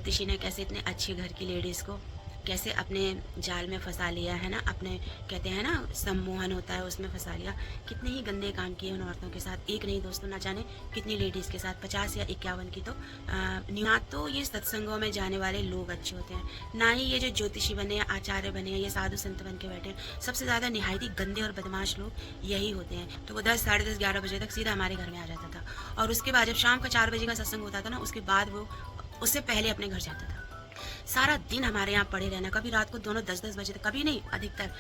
ज्योतिषी ने कैसे इतने अच्छे घर की लेडीज़ को कैसे अपने जाल में फंसा लिया है ना, अपने कहते हैं ना सम्मोहन होता है उसमें फंसा लिया। कितने ही गंदे काम किए उन औरतों के साथ, एक नहीं दोस्तों, ना जाने कितनी लेडीज़ के साथ, 50 या 51 की तो ना तो ये सत्संगों में जाने वाले लोग अच्छे होते हैं, ना ही ये जो ज्योतिषी बने हैं, आचार्य बने हैं, ये साधु संत बन के बैठे हैं। सबसे ज़्यादा निहायती गंदे और बदमाश लोग यही होते हैं। तो वो 10, साढ़े 10, 11 बजे तक सीधा हमारे घर में आ जाता था, और उसके बाद जब शाम का 4 बजे का सत्संग होता था ना, उसके बाद वो उससे पहले अपने घर जाता था। सारा दिन हमारे यहाँ पड़े रहना, कभी रात को दोनों 10-10 बजे तक, कभी नहीं, अधिकतर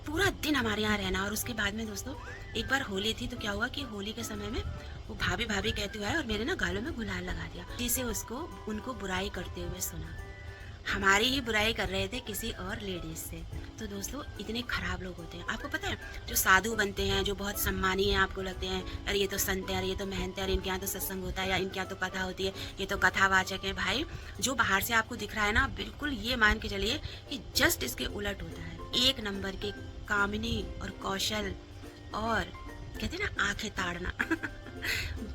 पूरा दिन हमारे यहाँ रहना। और उसके बाद में दोस्तों एक बार होली थी, तो क्या हुआ कि होली के समय में वो भाभी भाभी कहते हुए आए और मेरे ना गालों में गुलाल लगा दिया, जिसे उसको उनको बुराई करते हुए सुना। हमारी ही बुराई कर रहे थे किसी और लेडीज से। तो दोस्तों इतने खराब लोग होते हैं। आपको पता है जो साधु बनते हैं, जो बहुत सम्मानीय हैं, आपको लगते हैं अरे ये तो संत है, अरे ये तो महंत है, अरे इनके यहाँ तो सत्संग होता है, या इनके यहाँ तो कथा होती है, ये तो कथावाचक है। भाई जो बाहर से आपको दिख रहा है ना, बिल्कुल ये मान के चलिए कि जस्ट इसके उलट होता है। एक नंबर के कामिनी और कौशल और कहते हैं ना आंखें ताड़ना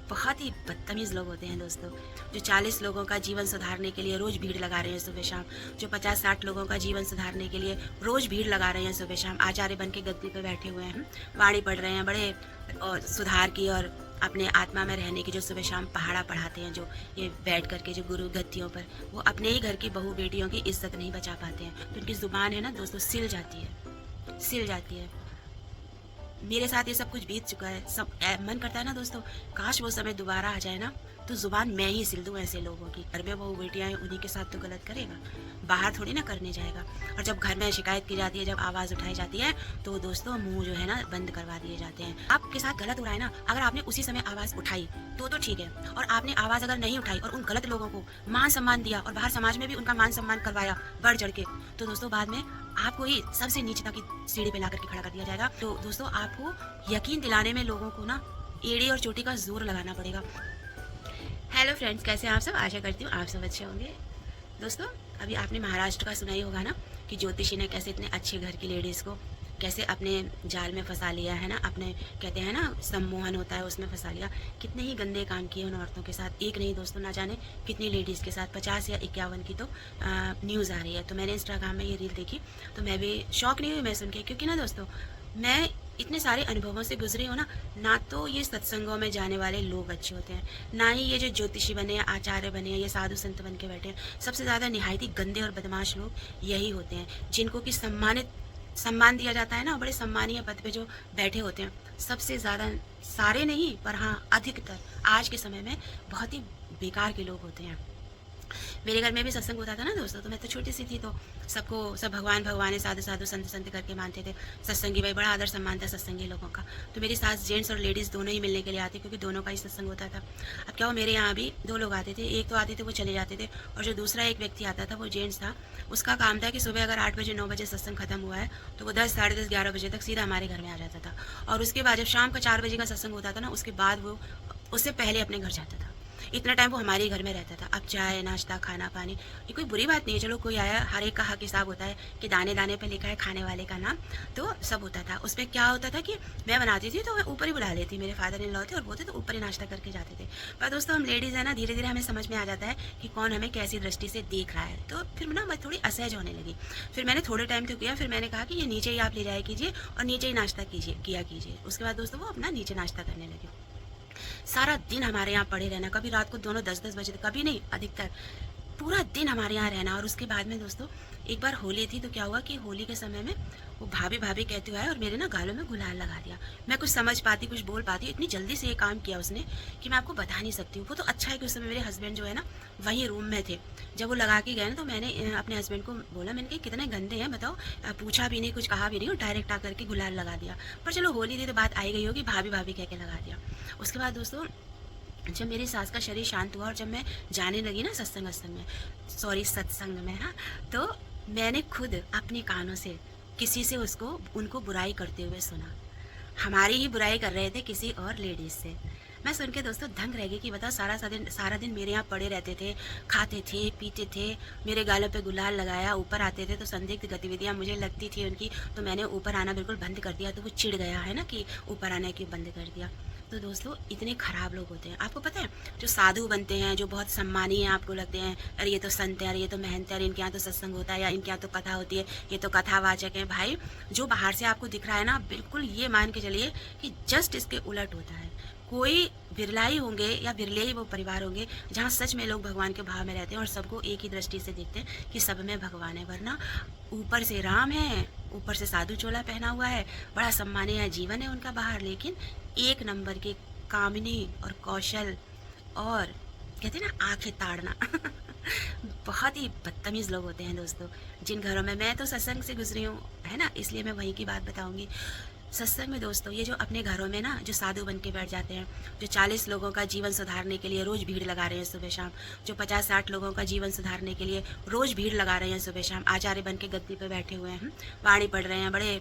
बहुत ही बदतमीज लोग होते हैं दोस्तों। जो 40 लोगों का जीवन सुधारने के लिए रोज भीड़ लगा रहे हैं सुबह शाम, जो 50-60 लोगों का जीवन सुधारने के लिए रोज भीड़ लगा रहे हैं सुबह शाम, आचार्य बन के गद्दी पे बैठे हुए हैं, वाणी पढ़ रहे हैं, बड़े और सुधार की और अपने आत्मा में रहने की जो सुबह शाम पहाड़ा पढ़ाते हैं, जो ये बैठ करके जो गुरु गद्दियों पर, वो अपने ही घर की बहू बेटियों की इज्जत नहीं बचा पाते हैं। तो उनकी जुबान है ना दोस्तों, सिल जाती है, सिल जाती है। मेरे साथ ये सब कुछ बीत चुका है। सब मन करता है ना दोस्तों, काश वो समय दोबारा आ जाए ना, तो जुबान मैं ही सिल दूं ऐसे लोगों की। घर में बहू बेटियां हैं, उन्हीं के साथ तो गलत करेगा, बाहर थोड़ी ना करने जाएगा। और जब घर में शिकायत की जाती है, जब आवाज़ उठाई जाती है, तो दोस्तों मुंह जो है ना बंद करवा दिए जाते हैं। आपके साथ गलत हो रहा है ना, अगर आपने उसी समय आवाज़ उठाई तो ठीक है, और आपने आवाज़ अगर नहीं उठाई और उन गलत लोगों को मान सम्मान दिया और बाहर समाज में भी उनका मान सम्मान करवाया बढ़ चढ़ के, तो दोस्तों बाद में आपको ही सबसे नीचता की सीढ़ी पे ला करके खड़ा कर दिया जाएगा। तो दोस्तों आपको यकीन दिलाने में लोगों को ना एड़ी और चोटी का जोर लगाना पड़ेगा। हेलो फ्रेंड्स, कैसे हैं आप सब? आशा करती हूँ आप सब अच्छे होंगे। दोस्तों अभी आपने महाराष्ट्र का सुना ही होगा ना, कि ज्योतिषी ने कैसे इतने अच्छे घर की लेडीज़ को कैसे अपने जाल में फंसा लिया है ना, अपने कहते हैं ना सम्मोहन होता है उसमें फंसा लिया। कितने ही गंदे काम किए उन औरतों के साथ, एक नहीं दोस्तों, ना जाने कितनी लेडीज़ के साथ, 50 या 51 की तो न्यूज़ आ रही है। तो मैंने इंस्टाग्राम में ये रील देखी, तो मैं भी शौक नहीं हुई मैं सुन के, क्योंकि ना दोस्तों मैं इतने सारे अनुभवों से गुजरी हूँ ना तो ये सत्संगों में जाने वाले लोग अच्छे होते हैं, ना ही ये जो ज्योतिषी बने हैं, आचार्य बने हैं, ये साधु संत बन के बैठे हैं। सबसे ज़्यादा निहायती गंदे और बदमाश लोग यही होते हैं, जिनको कि सम्मान दिया जाता है ना, बड़े सम्मानीय पद पे जो बैठे होते हैं। सबसे ज़्यादा, सारे नहीं पर हाँ अधिकतर आज के समय में बहुत ही बेकार के लोग होते हैं। मेरे घर में भी सत्संग होता था ना दोस्तों, तो मैं तो छोटी सी थी, तो सब भगवान भगवान है, साधु साधु संत संत करके मानते थे। सत्संगी भाई, बड़ा आदर सम्मान था सत्संगी लोगों का। तो मेरी सास जेंट्स और लेडीज़ दोनों ही मिलने के लिए आते, क्योंकि दोनों का ही सत्संग होता था। अब क्या हो, मेरे यहाँ भी 2 लोग आते थे, एक तो आते थे वो चले जाते थे, और जो दूसरा एक व्यक्ति आता था वो जेंट्स था। उसका काम था कि सुबह अगर 8 बजे 9 बजे सत्संग खत्म हुआ है, तो वो 10, साढ़े 10, 11 बजे तक सीधा हमारे घर में आ जाता था, और उसके बाद जब शाम का 4 बजे का सत्संग होता था ना, उसके बाद वो उससे पहले अपने घर जाता था। इतना टाइम वो हमारे घर में रहता था। अब चाय नाश्ता खाना पानी, ये कोई बुरी बात नहीं है, चलो कोई आया, हर एक का हक हिसाब होता है कि दाने दाने पे लिखा है खाने वाले का नाम, तो सब होता था। उसमें क्या होता था कि मैं बनाती थी तो मैं ऊपर ही बुला लेती, मेरे फादर इन लॉ थे और वो थे, तो ऊपर ही नाश्ता करके जाते थे। पर दोस्तों हम लेडीज़ है ना, धीरे धीरे हमें समझ में आ जाता है कि कौन हमें कैसी दृष्टि से देख रहा है। तो फिर ना मैं थोड़ी असहज होने लगी। फिर मैंने थोड़े टाइम तो किया, फिर मैंने कहा कि ये नीचे ही आप ले जाया कीजिए और नीचे ही नाश्ता किया कीजिए। उसके बाद दोस्तों वो अपना नीचे नाश्ता करने लगे। सारा दिन हमारे यहाँ पड़े रहना, कभी रात को दोनों 10-10 बजे तक, कभी नहीं, अधिकतर पूरा दिन हमारे यहाँ रहना। और उसके बाद में दोस्तों एक बार होली थी, तो क्या हुआ कि होली के समय में वो भाभी भाभी कहते हुए आए और मेरे ना गालों में गुलाल लगा दिया। मैं कुछ समझ पाती, कुछ बोल पाती, इतनी जल्दी से ये काम किया उसने कि मैं आपको बता नहीं सकती हूँ। वो तो अच्छा है कि उस समय मेरे हस्बैंड जो है ना वहीं रूम में थे। जब वो लगा के गए ना, तो मैंने अपने हस्बैंड को बोला, मैंने कहा कितने गंदे हैं बताओ, पूछा भी नहीं, कुछ कहा भी नहीं, और डायरेक्ट आकर के गुलाल लगा दिया। पर चलो होली थी तो बात आई गई होगी, भाभी भाभी कह के लगा दिया। उसके बाद दोस्तों जब मेरी सास का शरीर शांत हुआ और जब मैं जाने लगी ना सत्संग में हाँ, तो मैंने खुद अपने कानों से किसी से उनको बुराई करते हुए सुना। हमारी ही बुराई कर रहे थे किसी और लेडीज से। मैं सुन के दोस्तों दंग रह गई कि बताओ, सारा दिन मेरे यहाँ पड़े रहते थे, खाते थे पीते थे, मेरे गालों पे गुलाल लगाया, ऊपर आते थे तो संदिग्ध गतिविधियाँ मुझे लगती थी उनकी, तो मैंने ऊपर आना बिल्कुल बंद कर दिया। तो वो चिढ़ गया है ना कि ऊपर आने की बंद कर दिया। तो दोस्तों इतने खराब लोग होते हैं, आपको पता है, जो साधु बनते हैं, जो बहुत सम्मानीय हैं, आपको लगते हैं अरे ये तो संत है, अरे ये तो महंत है, अरे इनके यहाँ तो सत्संग होता है, या इनके यहाँ तो कथा होती है, ये तो कथावाचक है। भाई जो बाहर से आपको दिख रहा है ना, बिल्कुल ये मान के चलिए कि जस्ट इसके उलट होता है। कोई बिरला ही होंगे या बिरले ही वो परिवार होंगे जहाँ सच में लोग भगवान के भाव में रहते हैं और सबको एक ही दृष्टि से देखते हैं कि सब में भगवान है। वरना ऊपर से राम है, ऊपर से साधु चोला पहना हुआ है, बड़ा सम्मानीय जीवन है उनका बाहर, लेकिन एक नंबर के कामिनी और कौशल और कहते हैं ना आंखें ताड़ना बहुत ही बदतमीज लोग होते हैं दोस्तों। जिन घरों में मैं तो सत्संग से गुजरी हूँ, है ना, इसलिए मैं वहीं की बात बताऊंगी। सत्संग में दोस्तों ये जो अपने घरों में ना जो साधु बन के बैठ जाते हैं, जो 40 लोगों का जीवन सुधारने के लिए रोज भीड़ लगा रहे हैं सुबह शाम, जो 50-60 लोगों का जीवन सुधारने के लिए रोज भीड़ लगा रहे हैं सुबह शाम, आचार्य बन के गद्दी पे बैठे हुए हैं, वाणी पढ़ रहे हैं, बड़े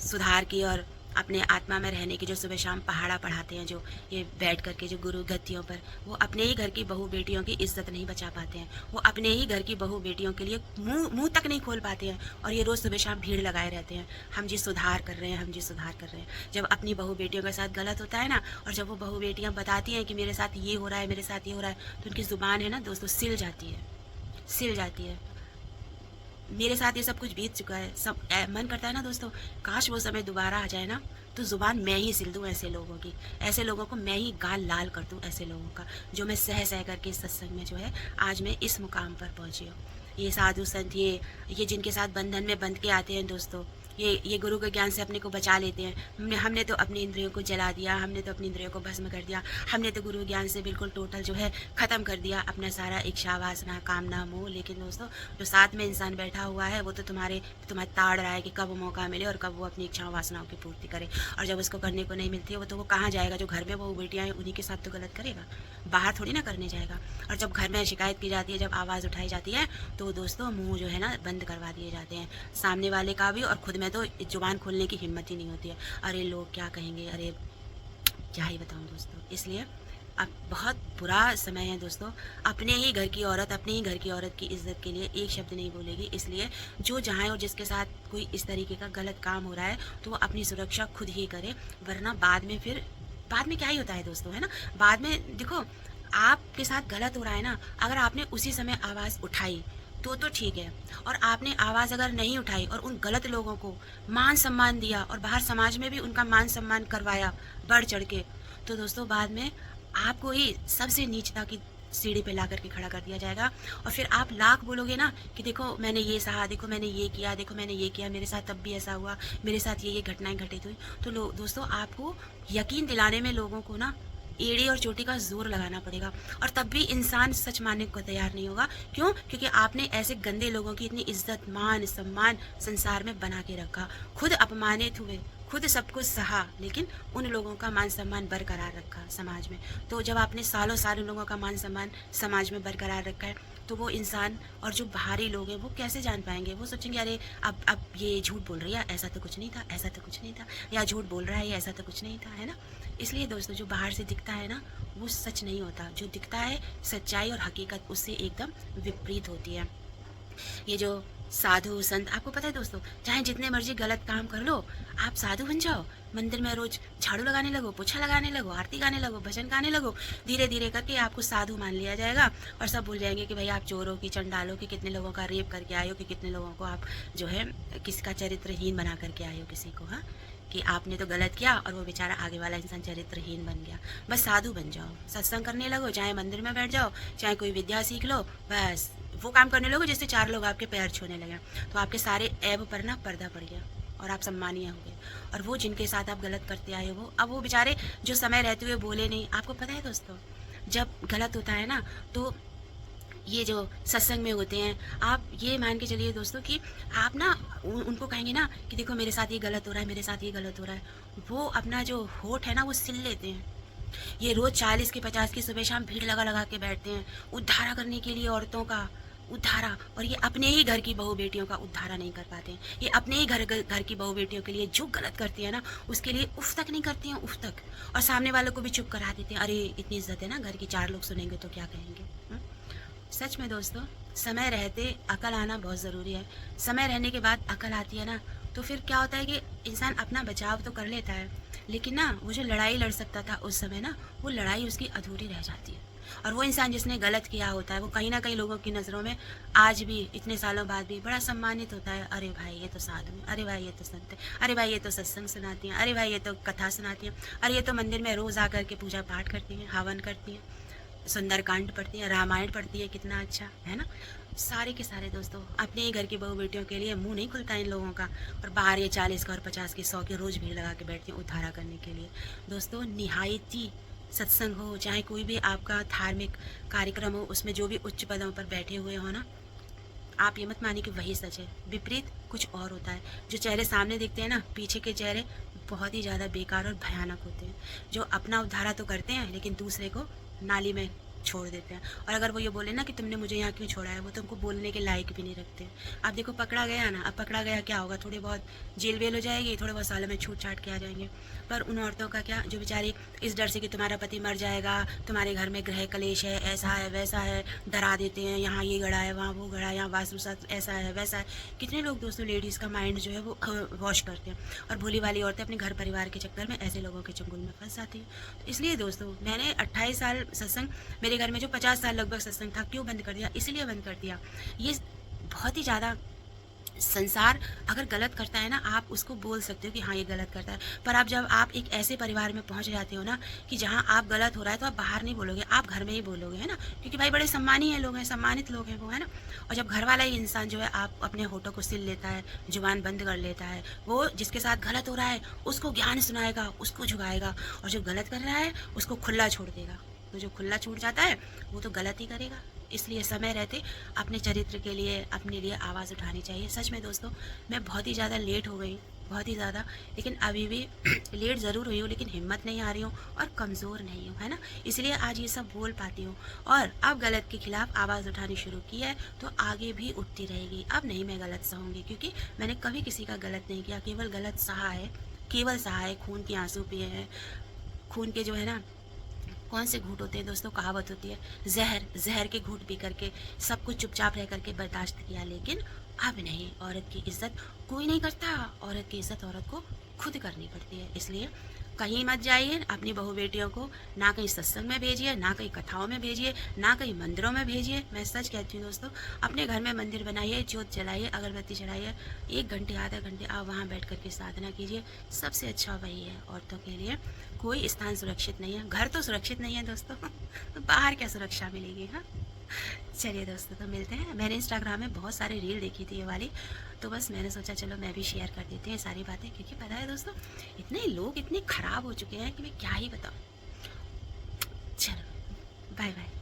सुधार की और अपने आत्मा में रहने की जो सुबह शाम पहाड़ा पढ़ाते हैं, जो ये बैठ करके जो गुरु गद्दियों पर, वो अपने ही घर की बहू बेटियों की इज्जत नहीं बचा पाते हैं, वो अपने ही घर की बहू बेटियों के लिए मुंह तक नहीं खोल पाते हैं, और ये रोज़ सुबह शाम भीड़ लगाए रहते हैं, हम जी सुधार कर रहे हैं, हम जी सुधार कर रहे हैं। जब अपनी बहू बेटियों के साथ गलत होता है ना, और जब वो बहू बेटियाँ बताती हैं कि मेरे साथ ये हो रहा है, मेरे साथ ये हो रहा है, तो उनकी ज़ुबान है ना दोस्तों सिल जाती है, सिल जाती है। मेरे साथ ये सब कुछ बीत चुका है, सब मन करता है ना दोस्तों, काश वो समय दोबारा आ जाए ना, तो ज़ुबान मैं ही सिल दूँ ऐसे लोगों की, ऐसे लोगों को मैं ही गाल लाल कर दूँ, ऐसे लोगों का, जो मैं सह सह करके इस सत्संग में जो है आज मैं इस मुकाम पर पहुँची हूँ। ये साधु संत, ये जिनके साथ बंधन में बंध के आते हैं दोस्तों, ये गुरु के ज्ञान से अपने को बचा लेते हैं। हमने तो अपनी इंद्रियों को जला दिया, हमने तो अपनी इंद्रियों को भस्म कर दिया, हमने तो गुरु ज्ञान से बिल्कुल टोटल जो है ख़त्म कर दिया अपना सारा इच्छा वासना कामना मोह। लेकिन दोस्तों जो साथ में इंसान बैठा हुआ है वो तो तुम्हारे ताड़ रहा है कि कब मौका मिले और कब वो अपनी इच्छाओं वासनाओं की पूर्ति करे, और जब उसको करने को नहीं मिलती है वो कहाँ जाएगा? जो घर में वो बेटियाँ हैं उन्हीं के साथ तो गलत करेगा, बाहर थोड़ी ना करने जाएगा। और जब घर में शिकायत की जाती है, जब आवाज़ उठाई जाती है, तो दोस्तों मुँह जो है ना बंद करवा दिए जाते हैं, सामने वाले का भी, और खुद में तो जुबान खोलने की हिम्मत ही नहीं होती है। अरे लोग क्या कहेंगे, अरे क्या ही बताऊं दोस्तों। इसलिए अब बहुत बुरा समय है दोस्तों, अपने ही घर की औरत, अपने ही घर की औरत की इज्जत के लिए एक शब्द नहीं बोलेगी। इसलिए जो जहाँ और जिसके साथ कोई इस तरीके का गलत काम हो रहा है तो वो अपनी सुरक्षा खुद ही करे, वरना बाद में क्या ही होता है दोस्तों, है ना। बाद में देखो आपके साथ गलत हो रहा है ना, अगर आपने उसी समय आवाज़ उठाई तो ठीक है, और आपने आवाज़ अगर नहीं उठाई और उन गलत लोगों को मान सम्मान दिया और बाहर समाज में भी उनका मान सम्मान करवाया बढ़ चढ़ के, तो दोस्तों बाद में आपको ही सबसे नीचता की सीढ़ी पे ला करके खड़ा कर दिया जाएगा। और फिर आप लाख बोलोगे ना कि देखो मैंने ये सहा, देखो मैंने ये किया, देखो मैंने ये किया, मेरे साथ तब भी ऐसा हुआ, मेरे साथ ये घटनाएं घटित हुई, तो दोस्तों आपको यकीन दिलाने में लोगों को ना एड़ी और चोटी का जोर लगाना पड़ेगा, और तब भी इंसान सच मानने को तैयार नहीं होगा। क्यों? क्योंकि आपने ऐसे गंदे लोगों की इतनी इज्जत मान सम्मान संसार में बना के रखा, खुद अपमानित हुए, खुद सब कुछ सहा, लेकिन उन लोगों का मान सम्मान बरकरार रखा समाज में। तो जब आपने सालों साल उन लोगों का मान सम्मान समाज में बरकरार रखा है, तो वो इंसान और जो बाहरी लोग हैं वो कैसे जान पाएंगे? वो सोचेंगे अरे अब ये झूठ बोल रही है, ऐसा तो कुछ नहीं था, ऐसा तो कुछ नहीं था, या झूठ बोल रहा है, ऐसा तो कुछ नहीं था, है ना। इसलिए दोस्तों जो बाहर से दिखता है ना वो सच नहीं होता, जो दिखता है सच्चाई और हकीकत उससे एकदम विपरीत होती है। ये जो साधु संत, आपको पता है दोस्तों, चाहे जितने मर्जी गलत काम कर लो, आप साधु बन जाओ, मंदिर में रोज झाड़ू लगाने लगो, पोछा लगाने लगो, आरती गाने लगो, भजन गाने लगो, धीरे धीरे करके आपको साधु मान लिया जाएगा, और सब भूल जाएंगे कि भाई आप चोरों की, चंडालों की, कितने लोगों का रेप करके आए हो, कि कितने लोगों को आप जो है किसी का चरित्रहीन बना करके आए हो किसी को, हाँ, कि आपने तो गलत किया और वो बेचारा आगे वाला इंसान चरित्रहीन बन गया। बस साधु बन जाओ, सत्संग करने लगो, चाहे मंदिर में बैठ जाओ, चाहे कोई विद्या सीख लो, बस वो काम करने लगो जिससे 4 लोग आपके पैर छूने लगे, तो आपके सारे ऐब पर ना पर्दा पड़ गया और आप सम्मानीय हो गए। और वो जिनके साथ आप गलत करते आए हो, अब वो बेचारे जो समय रहते हुए बोले नहीं। आपको पता है दोस्तों, जब गलत होता है ना तो ये जो सत्संग में होते हैं, आप ये मान के चलिए दोस्तों कि आप ना उनको कहेंगे ना कि देखो मेरे साथ ये गलत हो रहा है, मेरे साथ ये गलत हो रहा है, वो अपना जो होठ है ना वो सिल लेते हैं। ये रोज 40 की 50 की सुबह शाम भीड़ लगा के बैठते हैं उद्धारा करने के लिए, औरतों का उद्धारा, और ये अपने ही घर की बहू बेटियों का उद्धारा नहीं कर पाते हैं। ये अपने ही घर की बहू बेटियों के लिए जो गलत करती है ना उसके लिए उफ तक नहीं करती हैं, उफ तक, और सामने वालों को भी चुप करा देते हैं। अरे इतनी इज्जत है ना, घर की 4 लोग सुनेंगे तो क्या कहेंगे। सच में दोस्तों समय रहते अकल आना बहुत ज़रूरी है। समय रहने के बाद अकल आती है ना तो फिर क्या होता है कि इंसान अपना बचाव तो कर लेता है, लेकिन ना वो जो लड़ाई लड़ सकता था उस समय ना, वो लड़ाई उसकी अधूरी रह जाती है। और वो इंसान जिसने गलत किया होता है वो कहीं ना कहीं लोगों की नज़रों में आज भी इतने सालों बाद भी बड़ा सम्मानित होता है। अरे भाई ये तो साधु है, अरे भाई ये तो संत है, अरे भाई ये तो सत्संग सुनाती हैं, अरे भाई ये तो कथा सुनाती हैं, अरे ये तो मंदिर में रोज़ आकर के पूजा पाठ करती हैं, हवन करती हैं, सुंदरकांड पढ़ती हैं, रामायण पढ़ती है, कितना अच्छा है ना। सारे के सारे दोस्तों अपने ही घर की बहू बेटियों के लिए मुंह नहीं खुलता इन लोगों का, और बाहर ये 40 का और 50 की 100 की रोज़ भीड़ लगा के बैठती हैं उद्धारा करने के लिए। दोस्तों निहायती सत्संग हो चाहे कोई भी आपका धार्मिक कार्यक्रम हो, उसमें जो भी उच्च पदों पर बैठे हुए हो ना, आप ये मत मानिए कि वही सच है, विपरीत कुछ और होता है। जो चेहरे सामने दिखते हैं ना, पीछे के चेहरे बहुत ही ज़्यादा बेकार और भयानक होते हैं। जो अपना उद्धारा तो करते हैं लेकिन दूसरे को नाली में छोड़ देते हैं। और अगर वो ये बोले ना कि तुमने मुझे यहाँ क्यों छोड़ा है, वो तुमको बोलने के लायक भी नहीं रखते। अब देखो पकड़ा गया ना, अब पकड़ा गया क्या होगा, थोड़ी बहुत जेल वेल हो जाएगी, थोड़े बहुत सालों में छूट छाट के आ जाएंगे। पर उन औरतों का क्या, जो बेचारी इस डर से कि तुम्हारा पति मर जाएगा, तुम्हारे घर में गृह कलेश है, ऐसा है वैसा है, डरा देते हैं, यहाँ ये गड़ा है वहाँ वो गड़ा है, यहाँ वास्तुशास्त्र ऐसा है वैसा है। कितने लोग दोस्तों लेडीज़ का माइंड जो है वो वॉश करते हैं, और भोली वाली औरतें अपने घर परिवार के चक्कर में ऐसे लोगों के चंगुल में फंस जाती हैं। तो इसलिए दोस्तों मैंने 28 साल सत्संग, मेरे घर में जो 50 साल लगभग सत्संग था, क्यों बंद कर दिया, इसलिए बंद कर दिया। ये बहुत ही ज़्यादा, संसार अगर गलत करता है ना, आप उसको बोल सकते हो कि हाँ ये गलत करता है, पर आप जब आप एक ऐसे परिवार में पहुंच जाते हो ना कि जहाँ आप गलत हो रहा है, तो आप बाहर नहीं बोलोगे, आप घर में ही बोलोगे, है ना, क्योंकि भाई बड़े सम्मानी है लोग हैं, सम्मानित लोग हैं वो, है ना। और जब घर वाला ही इंसान जो है आप अपने होठों को सिल लेता है, जुबान बंद कर लेता है, वो जिसके साथ गलत हो रहा है उसको ज्ञान सुनाएगा, उसको झुकाएगा, और जो गलत कर रहा है उसको खुला छोड़ देगा। तो जो खुला छूट जाता है वो तो गलत ही करेगा। इसलिए समय रहते अपने चरित्र के लिए, अपने लिए आवाज़ उठानी चाहिए। सच में दोस्तों मैं बहुत ही ज़्यादा लेट हो गई, बहुत ही ज़्यादा, लेकिन अभी भी लेट ज़रूर हुई हूँ, लेकिन हिम्मत नहीं आ रही हूँ और कमज़ोर नहीं हूँ, है ना। इसलिए आज ये सब बोल पाती हूँ, और अब गलत के खिलाफ आवाज़ उठानी शुरू की है तो आगे भी उठती रहेगी। अब नहीं मैं गलत सहूँगी, क्योंकि मैंने कभी किसी का गलत नहीं किया, केवल गलत सहा है, केवल सहा है, खून के आंसू पिए हैं, खून के जो है ना, कौन से घूंट होते हैं दोस्तों, कहावत होती है, जहर जहर के घूंट पी करके सब कुछ चुपचाप रह करके बर्दाश्त किया। लेकिन अब नहीं, औरत की इज्जत कोई नहीं करता, औरत की इज्जत औरत को खुद करनी पड़ती है। इसलिए कहीं मत जाइए, अपनी बहू बेटियों को ना कहीं सत्संग में भेजिए, ना कहीं कथाओं में भेजिए, ना कहीं मंदिरों में भेजिए। मैं सच कहती हूँ दोस्तों, अपने घर में मंदिर बनाइए, ज्योत जलाइए, अगरबत्ती चढ़ाइए, 1 घंटे आधा घंटे आप वहाँ बैठ करके साधना कीजिए। सबसे अच्छा वही है औरतों के लिए। कोई स्थान सुरक्षित नहीं है, घर तो सुरक्षित नहीं है दोस्तों तो बाहर क्या सुरक्षा मिलेगी। हाँ चलिए दोस्तों, तो मिलते हैं। मैंने इंस्टाग्राम में बहुत सारी रील देखी थी ये वाली, तो बस मैंने सोचा चलो मैं भी शेयर कर देती हूँ सारी बातें, क्योंकि पता है दोस्तों इतने लोग इतने ख़राब हो चुके हैं कि मैं क्या ही बताऊँ। चलो बाय बाय।